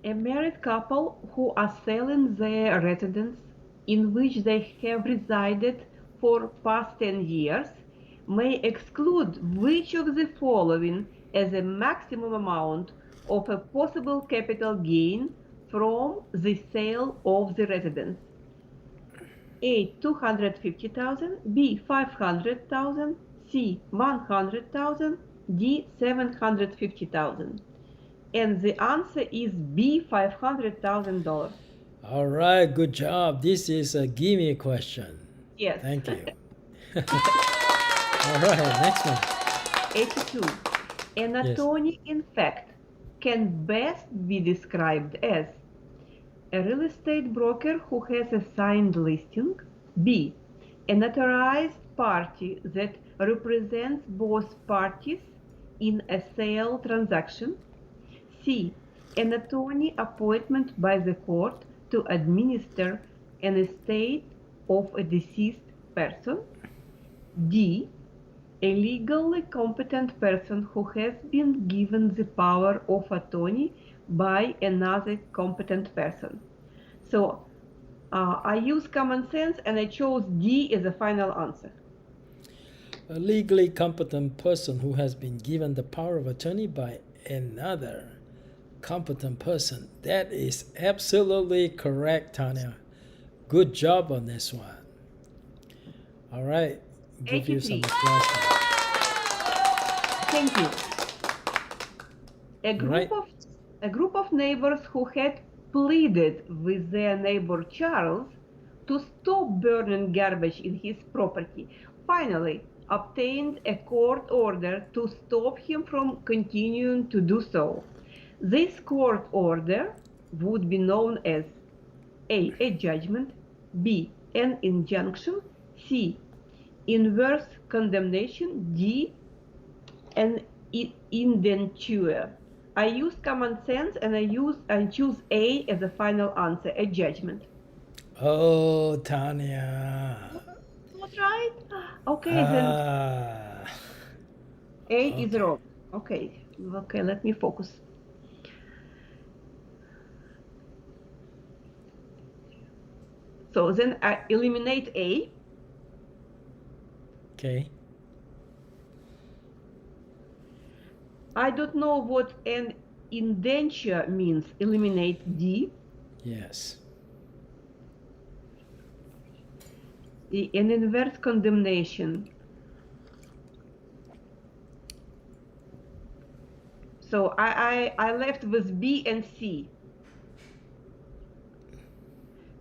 A married couple who are selling their residence in which they have resided for past 10 years may exclude which of the following as a maximum amount of a possible capital gain from the sale of the residence. A 250,000, B 500,000, C 100,000, D 750,000. And the answer is B, $500,000. All right, good job. This is a gimme question. Yes. Thank you. All right, next one. 82. An Yes. attorney, in fact, can best be described as a real estate broker who has a signed listing. B, a notarized party that represents both parties in a sale transaction. C, an attorney appointment by the court to administer an estate of a deceased person. D, a legally competent person who has been given the power of attorney by another competent person. So I use common sense and I chose D as the final answer. A legally competent person who has been given the power of attorney by another competent person. That is absolutely correct, Tanya. Good job on this one. All right, give you some 83. applause. Thank you. Right. A group of neighbors who had pleaded with their neighbor Charles to stop burning garbage in his property finally obtained a court order to stop him from continuing to do so. This court order would be known as A judgment, B, an injunction, C, inverse condemnation, D, an indenture. I used common sense and I choose A as the final answer, a judgment. Oh, Tanya. Not right? Okay, then A is okay. wrong. Okay, let me focus. So then I eliminate A. Okay. I don't know what an indenture means. Eliminate D. Yes. An inverse condemnation. So I left with B and C.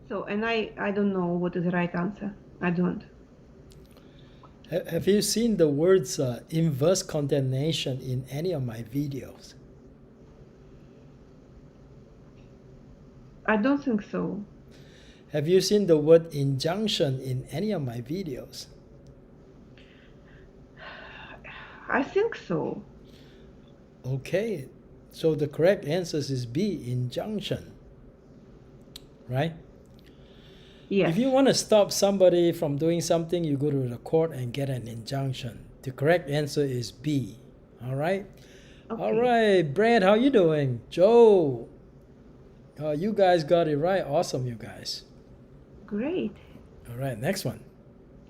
So, and I don't know what is the right answer. I don't. Have you seen the words inverse condemnation in any of my videos? I don't think so. Have you seen the word injunction in any of my videos? I think so. Okay, so the correct answer is B, injunction. Right? Yes. If you want to stop somebody from doing something, you go to the court and get an injunction. The correct answer is B. All right? Okay. All right, Brad, how you doing? Joe, you guys got it right. Awesome, you guys. Great. All right, next one.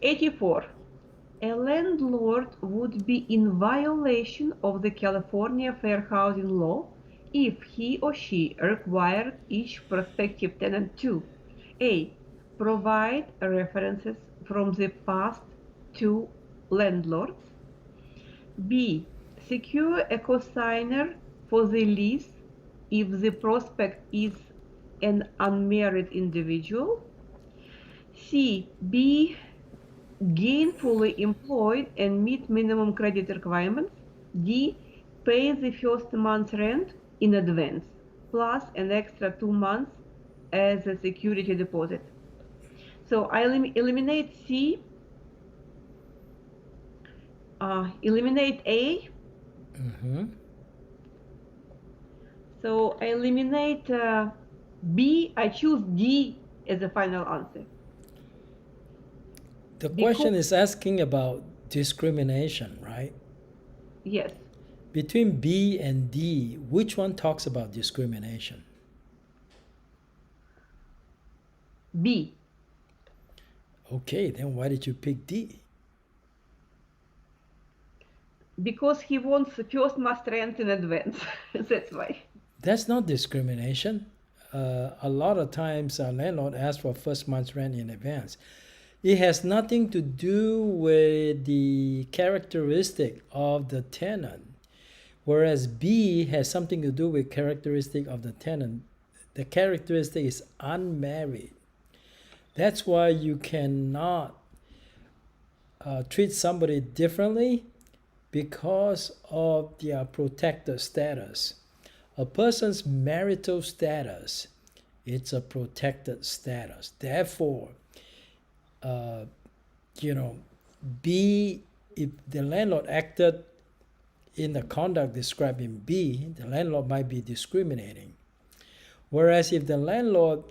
84. A landlord would be in violation of the California Fair Housing Law if he or she required each prospective tenant to A, provide references from the past to landlords, B, secure a cosigner for the lease if the prospect is an unmarried individual, C, be gainfully employed and meet minimum credit requirements, D, pay the first month's rent in advance, plus an extra 2 months as a security deposit. So I eliminate C, eliminate A. So I eliminate B, I choose D as the final answer. The question is asking about discrimination, right? Yes. Between B and D, which one talks about discrimination? B. Okay, then why did you pick D? Because he wants the first month's rent in advance. That's why. That's not discrimination. A lot of times a landlord asks for first month's rent in advance. It has nothing to do with the characteristic of the tenant, whereas B has something to do with characteristic of the tenant. The characteristic is unmarried. That's why you cannot treat somebody differently because of their protected status. A person's marital status, it's a protected status. Therefore, B, if the landlord acted in the conduct described in B, the landlord might be discriminating. Whereas if the landlord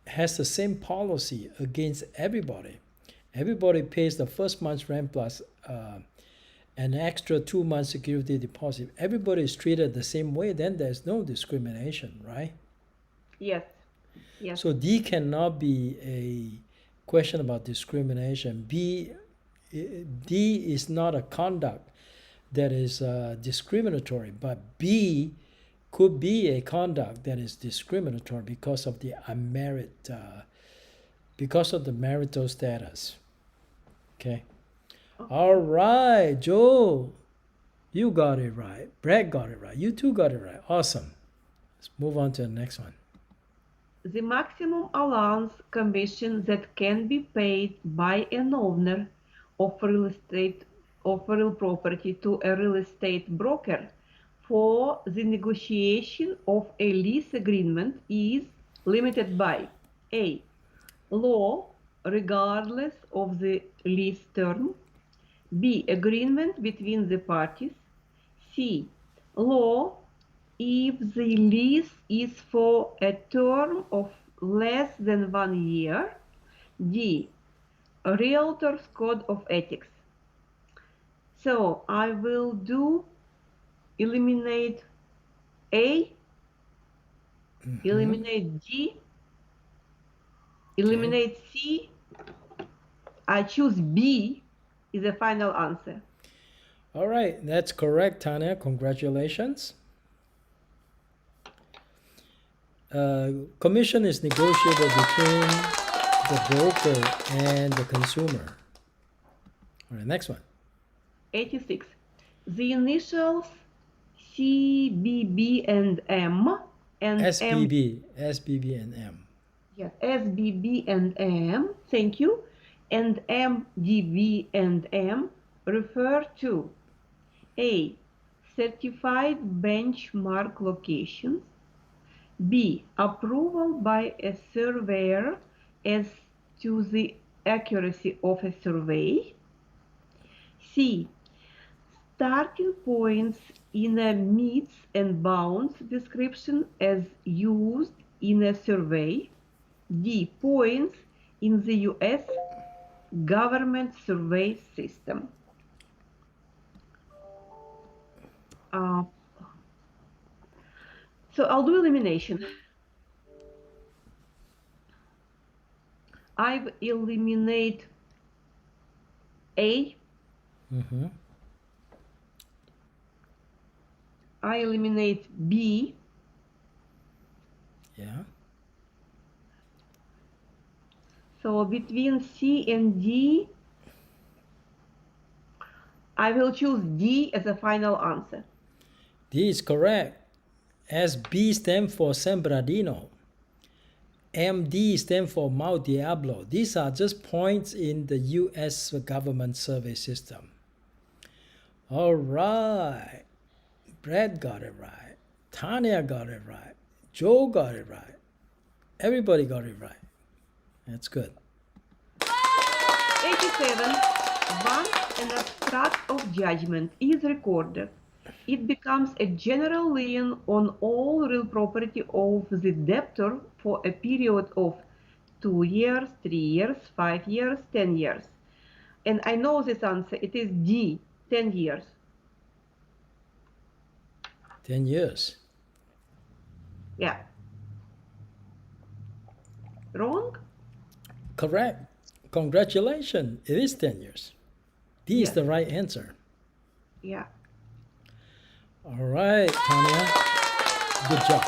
has the same policy against everybody, everybody pays the first month's rent plus an extra 2 months security deposit, everybody is treated the same way, then there's no discrimination, right? Yes. Yes. So D cannot be a question about discrimination. D is not a conduct that is discriminatory, but B could be a conduct that is discriminatory because of the unmarried, because of the marital status. Okay. All right, Joe, you got it right. Brad got it right. You two got it right. Awesome. Let's move on to the next one. The maximum allowance commission that can be paid by an owner of real property to a real estate broker for the negotiation of a lease agreement is limited by A. Law, regardless of the lease term. B. Agreement between the parties. C. Law, if the lease is for a term of less than 1 year. D. Realtor's Code of Ethics. So I will do eliminate A, eliminate D, eliminate C. I choose B is the final answer. All right, that's correct, Tanya. Congratulations. Commission is negotiable between the broker and the consumer. All right, next one. 86. The initials CBB and M and SBB and M. Yes, SBB and M, thank you, and MDB and M refer to A. Certified benchmark locations. B. Approval by a surveyor as to the accuracy of a survey. C. Starting points in a meets and bounds description as used in a survey. D. Points in the U.S. government survey system. So I'll do elimination. I eliminate A. I eliminate B. Yeah. So between C and D, I will choose D as a final answer. D is correct. SB stands for San Bernardino. MD stands for Mount Diablo. These are just points in the U.S. government survey system. All right. Brad got it right. Tanya got it right. Joe got it right. Everybody got it right. That's good. 87. Once an abstract of judgment is recorded, it becomes a general lien on all real property of the debtor for a period of 2 years, 3 years, 5 years, 10 years. And I know this answer. It is D, 10 years. 10 years. Yeah. Wrong? Correct. Congratulations. It is 10 years. D is Yes. the right answer. Yeah. All right, Tanya. Good job.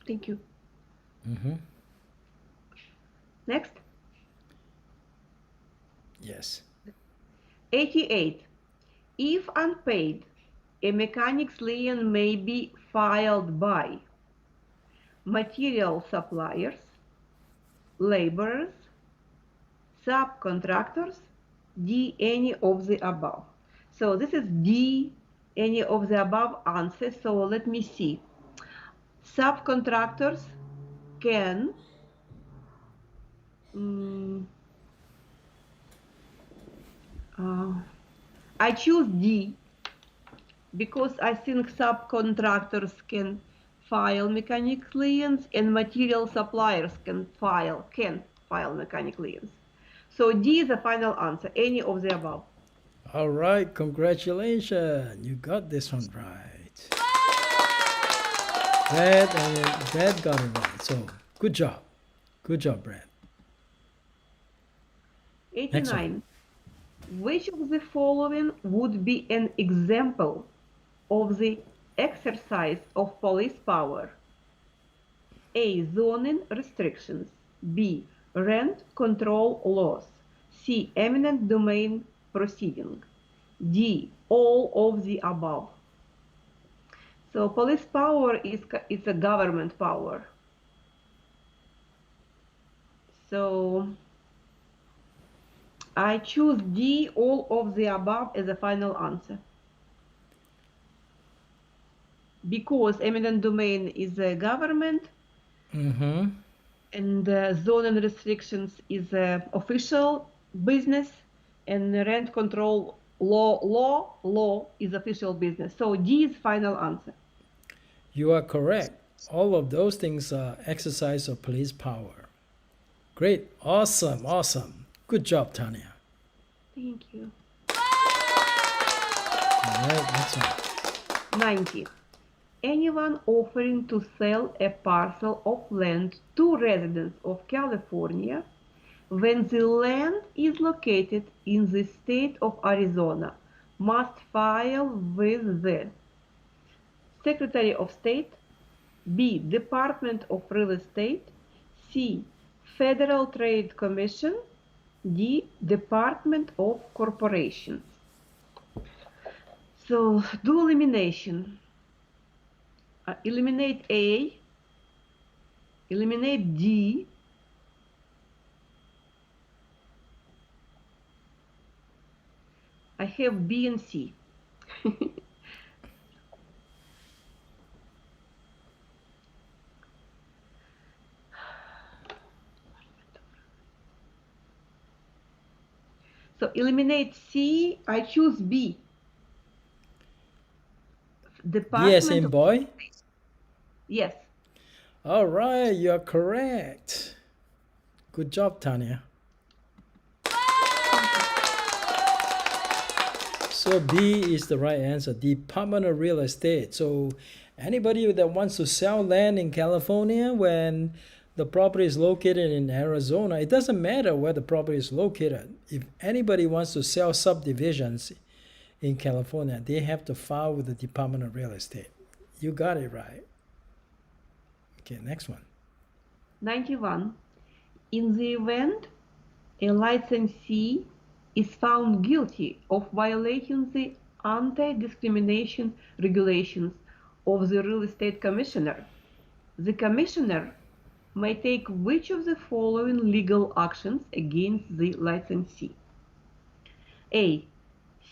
Thank you. Mm-hmm. Next. Yes. 88. If unpaid, a mechanic's lien may be filed by material suppliers, laborers, subcontractors, D, any of the above. So this is D, any of the above answer. So let me see. Subcontractors can I choose D because I think subcontractors can file mechanic liens and material suppliers can file mechanic liens. So D is the final answer, any of the above. All right, congratulations. You got this one right. Brad got it right. So good job. Good job, Brad. Next one. 89. Which of the following would be an example of the exercise of police power? A. Zoning restrictions. B. Rent control laws. C. Eminent domain proceeding. D. All of the above. So police power is a government power. So I choose D, all of the above, as a final answer. Because eminent domain is a government, Mm-hmm. and zoning restrictions is a official business, and rent control law is official business. So D is final answer. You are correct. All of those things are exercise of police power. Great. Awesome. Awesome. Good job, Tanya. Thank you. All right, next one. 90. Anyone offering to sell a parcel of land to residents of California when the land is located in the state of Arizona must file with the Secretary of State, B. Department of Real Estate, C. Federal Trade Commission, D. Department of Corporations. So do elimination. Eliminate A, eliminate D, I have B and C. So eliminate C, I choose B. B as in boy? Yes. All right, you're correct. Good job, Tanya. So B is the right answer, Department of Real Estate. So anybody that wants to sell land in California when the property is located in Arizona, it doesn't matter where the property is located. If anybody wants to sell subdivisions in California, they have to file with the Department of Real Estate. You got it right. Okay, next one. 91. In the event a licensee is found guilty of violating the anti-discrimination regulations of the real estate commissioner, the commissioner may take which of the following legal actions against the licensee? A.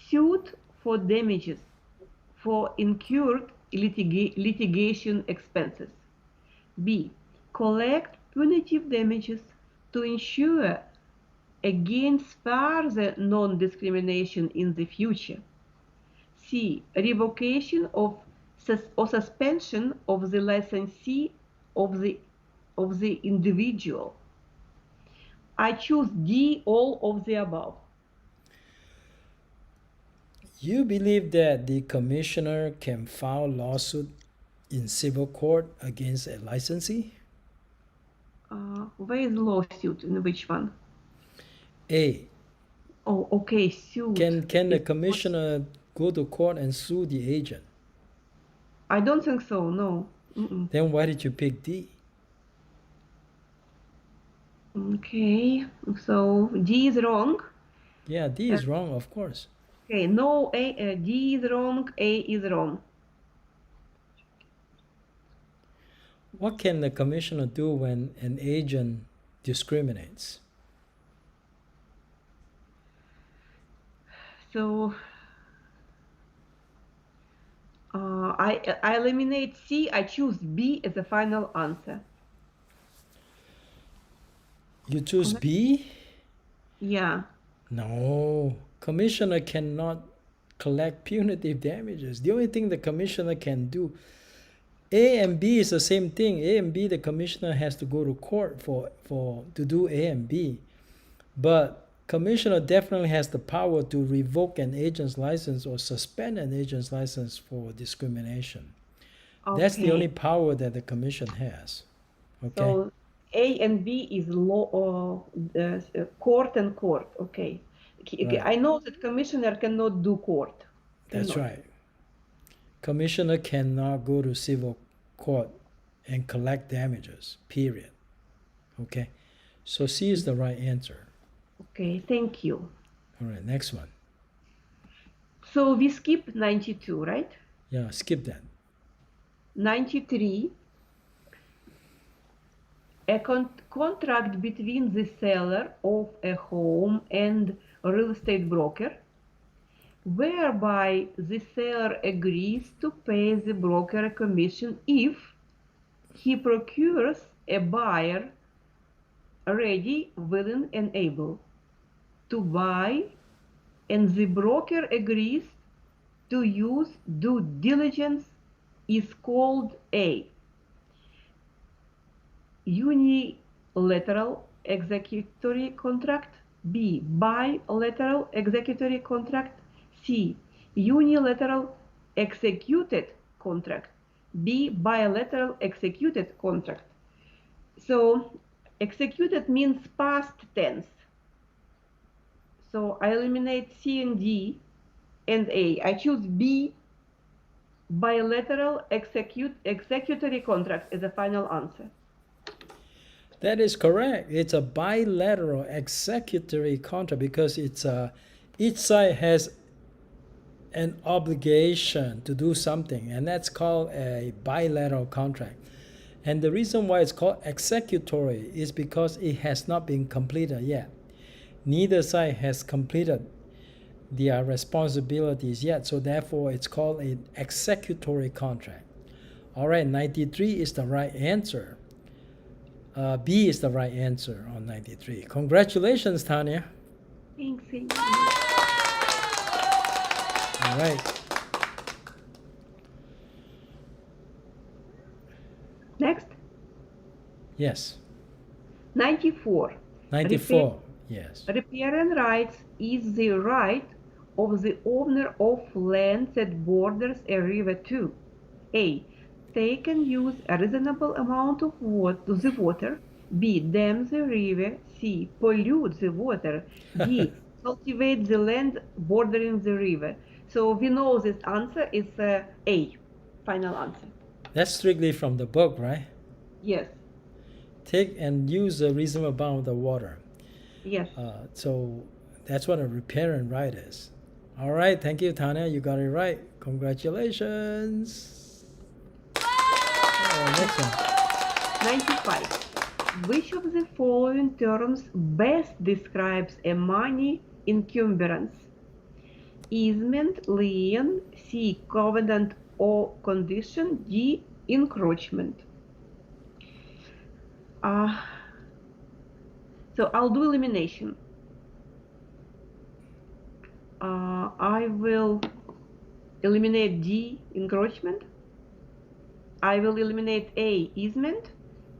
Suit for damages for incurred litigation expenses. B. Collect punitive damages to ensure against further non-discrimination in the future. C. Revocation of or suspension of the licensee of the individual. I choose D, all of the above. You believe that the commissioner can file lawsuit in civil court against a licensee? Where is lawsuit? In which one? A. Oh, okay, suit. Can the It's commissioner go to court and sue the agent? I don't think so, no. Then why did you pick D? Okay, so D is wrong. Yeah, D is wrong, of course. Okay, no, D is wrong, A is wrong. What can the commissioner do when an agent discriminates? So I eliminate C, I choose B as the final answer. You choose B? Yeah. No, commissioner cannot collect punitive damages. The only thing the commissioner can do, A and B is the same thing. A and B, the commissioner has to go to court for to do A and B. But commissioner definitely has the power to revoke an agent's license or suspend an agent's license for discrimination. Okay. That's the only power that the commission has. Okay. So A and B is law, court and court. Okay. Right. I know that commissioner cannot do court. That's Cannot. right. Commissioner cannot go to civil court and collect damages, period. Okay. So C is the right answer. Okay, thank you. All right, next one. So we skip 92, right? Yeah, skip that. 93. A contract between the seller of a home and a real estate broker, whereby the seller agrees to pay the broker a commission if he procures a buyer ready, willing, and able to buy, and the broker agrees to use due diligence, is called A. Unilateral executory contract, B. Bilateral executory contract, C. Unilateral executed contract, B. Bilateral executed contract. So executed means past tense. So I eliminate C and D and A. I choose B. Bilateral executory contract as a final answer. That is correct. It's a bilateral executory contract because it's each side has an obligation to do something, and that's called a bilateral contract. And the reason why it's called executory is because it has not been completed yet. Neither side has completed their responsibilities yet, so therefore it's called an executory contract. All right, 93 is the right answer. B is the right answer on 93. Congratulations, Tanya. Thanks. All right. Next. Yes. 94. 94. Yes. Riparian rights is the right of the owner of land that borders a river to A. Take and use a reasonable amount of the water, B. Dam the river, C. Pollute the water, D. Cultivate the land bordering the river. So we know this answer is A, final answer. That's strictly from the book, right? Yes. Take and use a reasonable amount of the water. Yes. So that's what a riparian right is. All right, thank you, Tanya. You got it right. Congratulations. Next one. 95. Which of the following terms best describes a money encumbrance? Easement, lien, C. Covenant or condition, D. Encroachment. So I'll do elimination. I will eliminate D. Encroachment. I will eliminate A. Easement.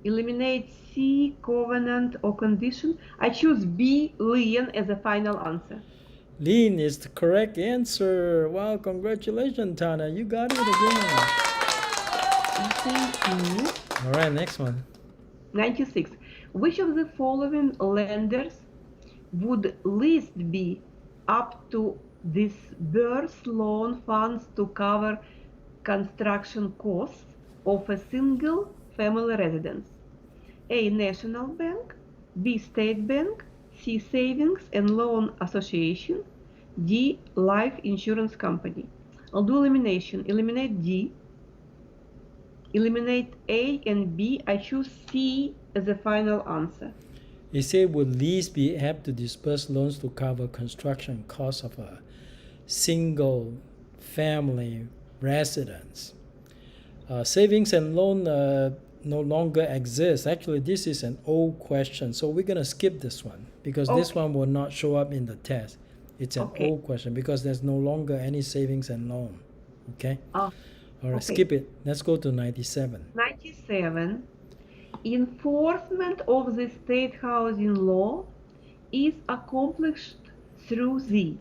Eliminate C. Covenant or condition. I choose B. Lien as a final answer. Lien is the correct answer. Wow, congratulations, Tana. You got it again. Thank you. All right, next one. 96. Which of the following lenders would least be up to disburse loan funds to cover construction costs of a single family residence? A. National Bank, B. State Bank, C. Savings and Loan Association, D. Life Insurance Company. I'll do elimination. Eliminate D. Eliminate A and B. I choose C as the final answer. It said would lease be able to disburse loans to cover construction costs of a single family residence. Savings and loan no longer exist. Actually, this is an old question, so we're going to skip this one because this one will not show up in the test. It's an old question because there's no longer any savings and loan. Okay? All right, skip it. Let's go to 97. 97. Enforcement of the state housing law is accomplished through the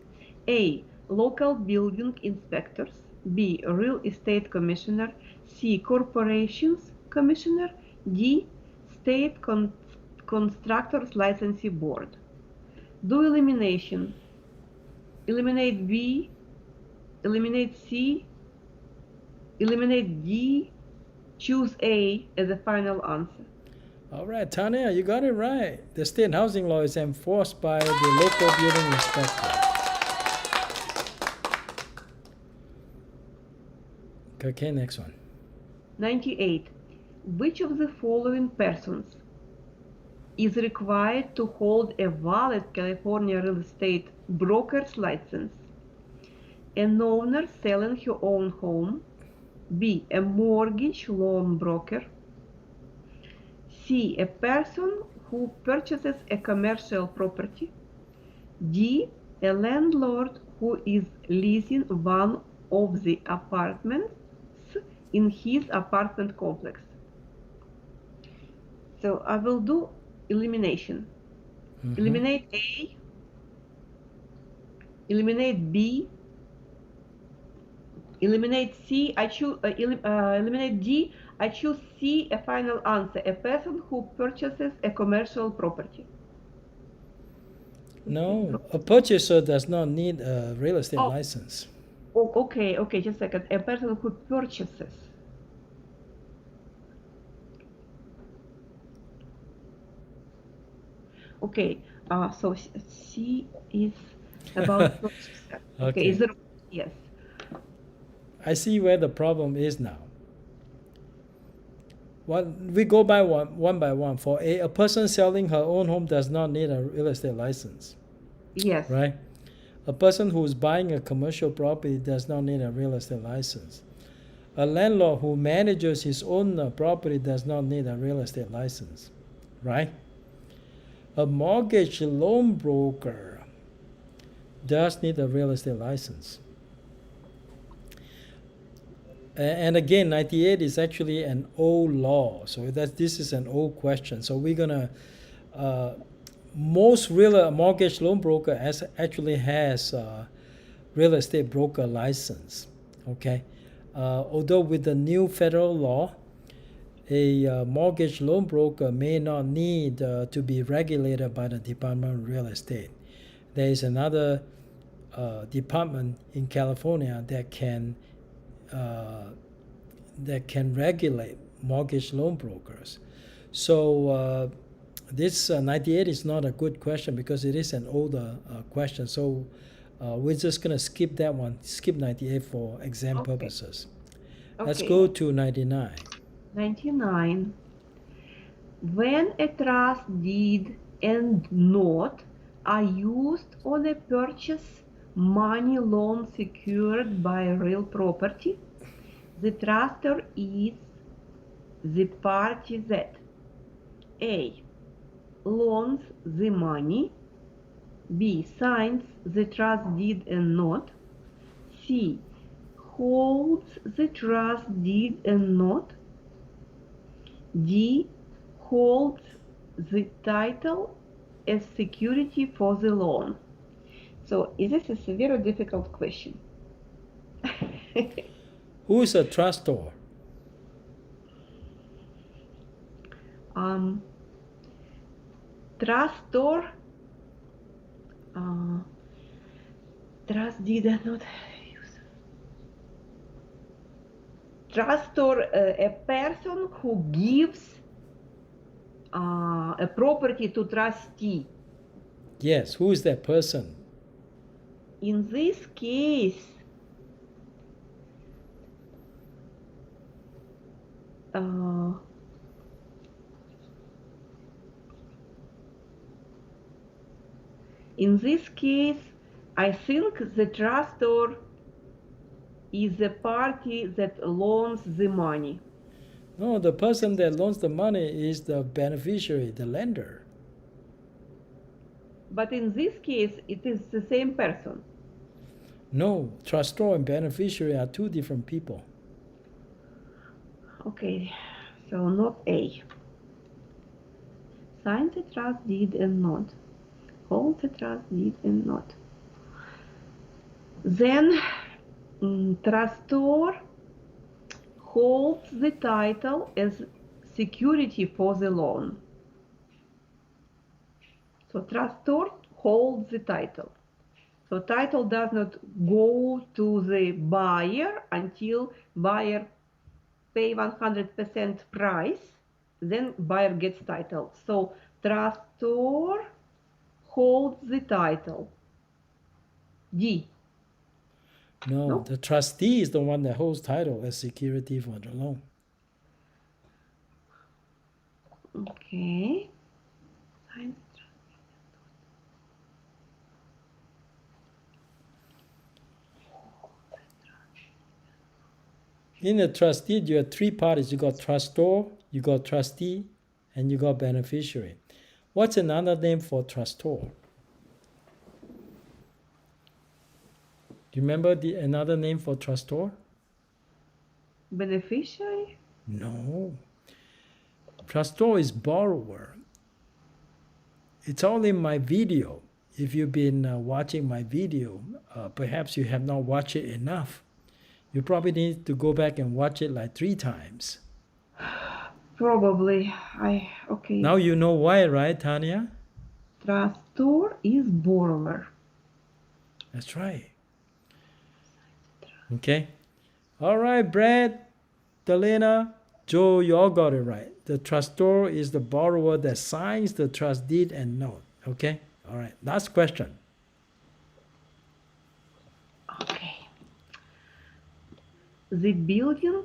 A. Local building inspectors, B. Real estate commissioner, C. Corporations commissioner, D. State constructors licensing board. Do elimination. Eliminate B, eliminate C, eliminate D, choose A as the final answer. All right, Tanya, you got it right. The state housing law is enforced by the local building inspector. Okay, next one. 98. Which of the following persons is required to hold a valid California real estate broker's license? An owner selling her own home, B. A mortgage loan broker, C. A person who purchases a commercial property, D. A landlord who is leasing one of the apartments in his apartment complex. So I will do elimination. Eliminate A, eliminate B, eliminate C. I choose eliminate D. I choose C, a final answer. A person who purchases a commercial property. No, a purchaser does not need a real estate license. Oh, okay, just a second. A person who purchases. Okay, so C is about purchaser. Okay, is it? Yes. I see where the problem is now. We go by one by one. For a person selling her own home does not need a real estate license. Yes. Right? A person who is buying a commercial property does not need a real estate license. A landlord who manages his own property does not need a real estate license. Right? A mortgage loan broker does need a real estate license. And again, 98 is actually an old law, so this is an old question. So we're gonna most real mortgage loan broker actually has real estate broker license. Okay, although with the new federal law, a mortgage loan broker may not need to be regulated by the Department of Real Estate. There is another department in California that can regulate mortgage loan brokers. So this 98 is not a good question because it is an older question. So we're just going to skip that one, skip 98 for exam purposes. Let's go to 99. 99. When a trust deed and note are used on a purchase money loan secured by real property, the trustor is the party that A. loans the money, B. signs the trust deed and note, C. holds the trust deed and note, D. holds the title as security for the loan. So this is a very difficult question. Who is a trustor? trustor, trust deed are not use. Trustor, a person who gives a property to trustee. Yes, who is that person? In this case, I think the trustor is the party that loans the money. No, the person that loans the money is the beneficiary, the lender. But in this case, it is the same person. No, trustor and beneficiary are two different people. Okay, so not A. Sign the trust deed and not. Hold the trust deed and not. Then trustor holds the title as security for the loan. So trustor holds the title. So title does not go to the buyer until buyer pay 100% price, then buyer gets title. So trustor holds the title. D. No, the trustee is the one that holds title as security for the loan. Okay. In a trust deed, you have three parties. You got trustor, you got trustee, and you got beneficiary. What's another name for trustor? Do you remember another name for trustor? Beneficiary? No. Trustor is borrower. It's all in my video. If you've been watching my video, perhaps you have not watched it enough. You probably need to go back and watch it like 3 times. Probably. Okay. Now you know why, right, Tanya? Trustor is borrower. That's right. Okay. All right, Brad, Delena, Joe, you all got it right. The trustor is the borrower that signs the trust deed and note. Okay? All right. Last question. Okay. The building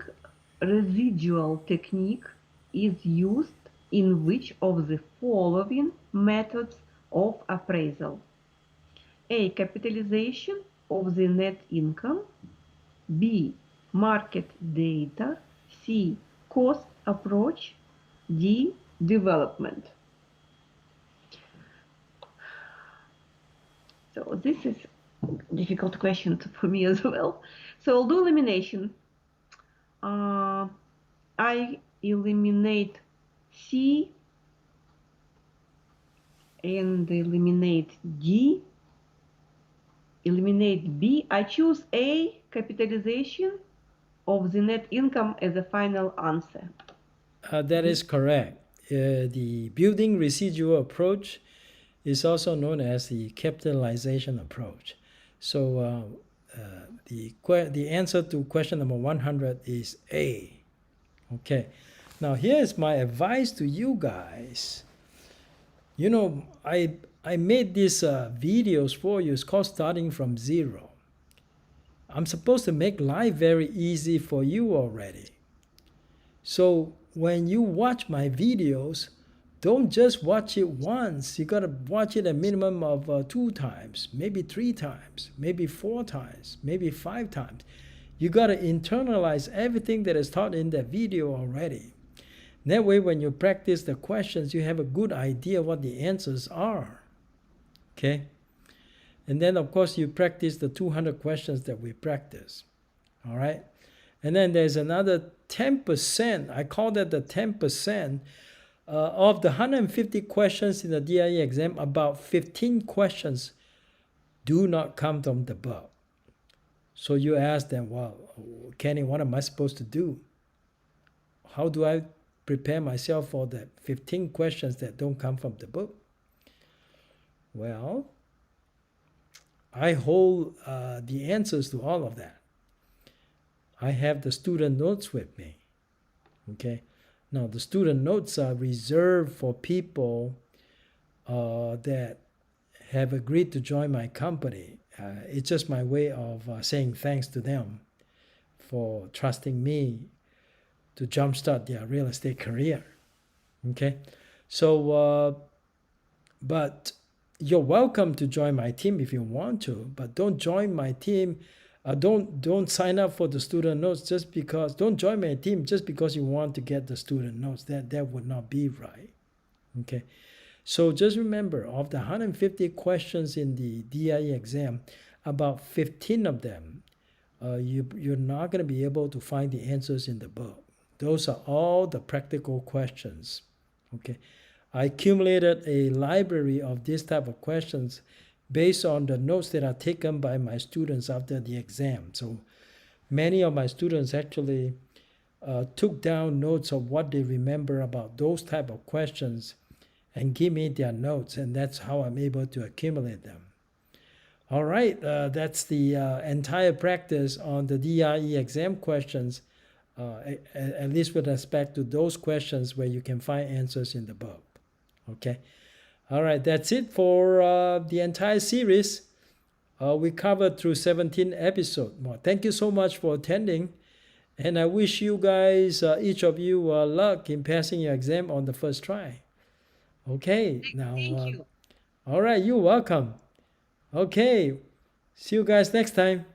residual technique is used in which of the following methods of appraisal? A. Capitalization of the net income. B. Market data. C. Cost approach. D. Development. So this is a difficult question for me as well. So I'll do elimination. I eliminate C and eliminate D. Eliminate B. I choose A, capitalization of the net income as a final answer. That is correct. The building residual approach is also known as the capitalization approach. So the answer to question number 100 is A. Okay. Now here's my advice to you guys. You know, I made these videos for you. It's called Starting from Zero. I'm supposed to make life very easy for you already. So when you watch my videos, don't just watch it once. You got to watch it a minimum of 2 times, maybe 3 times, maybe 4 times, maybe 5 times. You got to internalize everything that is taught in that video already. That way, when you practice the questions, you have a good idea what the answers are. Okay? And then, of course, you practice the 200 questions that we practice. All right? And then there's another 10%. I call that the 10%. Of the 150 questions in the DIE exam, about 15 questions do not come from the book. So you ask them, well, Kenny, what am I supposed to do? How do I prepare myself for the 15 questions that don't come from the book? Well, I hold the answers to all of that. I have the student notes with me. Okay. Now, the student notes are reserved for people that have agreed to join my company. It's just my way of saying thanks to them for trusting me to jumpstart their real estate career. Okay. So, but you're welcome to join my team if you want to, but don't join my team. Don't sign up for the student notes just because. Don't join my team just because you want to get the student notes. That would not be right. Okay. So just remember, of the 150 questions in the DIE exam, about 15 of them, you're not going to be able to find the answers in the book. Those are all the practical questions. Okay. I accumulated a library of this type of questions based on the notes that are taken by my students after the exam. So many of my students actually took down notes of what they remember about those type of questions and give me their notes, and that's how I'm able to accumulate them. All right, that's the entire practice on the DIE exam questions, at least with respect to those questions where you can find answers in the book. Okay. All right, that's it for the entire series. We covered through 17 episodes. Well, thank you so much for attending, and I wish you guys, each of you, luck in passing your exam on the first try. Okay, now, Thank you. all right, you're welcome. Okay, see you guys next time.